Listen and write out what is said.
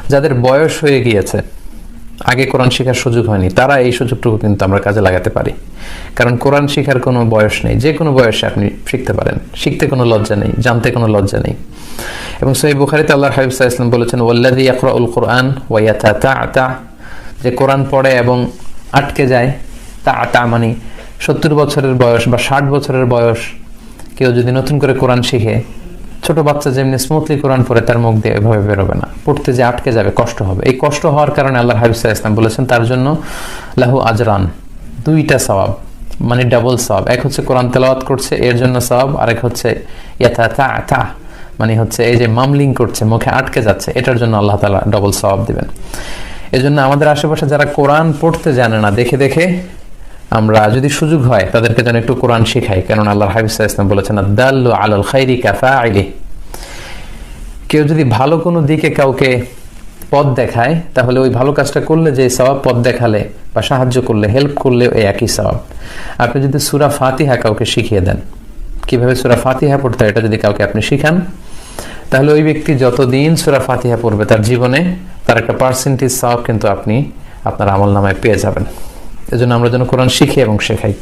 যাদের বয়স হয়ে গিয়েছে, আগে কোরআন শেখার সুযোগ হয়নি, তারা এই সুযোগটুকু কিন্তু আমরা কাজে লাগাতে পারি। কারণ কোরআন শেখার কোনো বয়স নেই, যে কোনো বয়সে আপনি শিখতে পারেন, শিখতে কোনো লজ্জা নেই, জানতে কোনো লজ্জা নেই। এবং সহিহ বুখারীতে আল্লাহর হাবিব সাল্লাল্লাহু আলাইহি ওয়াসাল্লাম বলেছেন, ওয়াল্লাযী ইয়াকরাউল কুরআন ওয়া ইয়াতাতাআতা, যে কোরআন পড়ে এবং আটকে যায়, তাআতা মানে 70 বছরের বয়স বা 60 বছরের বয়স কেউ যদি নতুন করে কোরআন শিখে, ছোট বাচ্চা যেমনি স্মুথলি কোরআন পড়ে তার মুখ দিয়ে এভাবে বেরোবে না, পড়তে যে আটকে যাবে, কষ্ট হবে। এই কষ্ট হওয়ার কারণে আল্লাহর হাবিব সাল্লাল্লাহু আলাইহি ওয়াসাল্লাম বলেছেন তার জন্য লাহু আজরান, দুইটা সওয়াব, মানে ডাবল সওয়াব। এক হচ্ছে কোরআন তেলাওয়াত করছে এর জন্য সওয়াব, আরেক হচ্ছে ইয়াতাতাআতা মানে হচ্ছে এই যে মামলিং করছে, মুখে আটকে যাচ্ছে, এটার জন্য আল্লাহ তাআলা ডাবল সওয়াব দিবেন। এজন্য আমাদের আশেপাশে যারা কোরআন পড়তে জানে না, দেখে দেখে আমরা যদি সুযোগ হয় তাদেরকে যেন একটু কোরআন শেখাই। কারণ আল্লাহর হাবিব সাল্লাল্লাহু আলাইহি ওয়াসাল্লাম বলেছেন, আদ-দাল্লু আলাল খাইরি কাফাইলি, কেউ যদি ভালো কোনো দিকে কাউকে পথ দেখায়, তাহলে ওই ভালো কাজটা করলে যে সওয়াব, পথ দেখালে বা সাহায্য করলে, হেল্প করলে এই একই সওয়াব। আপনি যদি সূরা ফাতিহা কাউকে শিখিয়ে দেন, কিভাবে সূরা ফাতিহা পড়তে হয় এটা যদি কাউকে আপনি শিখান, তাহলে ওই ব্যক্তি যতদিন সূরা ফাতিহা পড়বে তার জীবনে তার একটা পার্সেন্টেজ সওয়াব কিন্তু আপনি আপনার আমলনামায় পেয়ে যাবেন। এজন্য আমরা যেন কোরআন শিখি এবং শেখাই।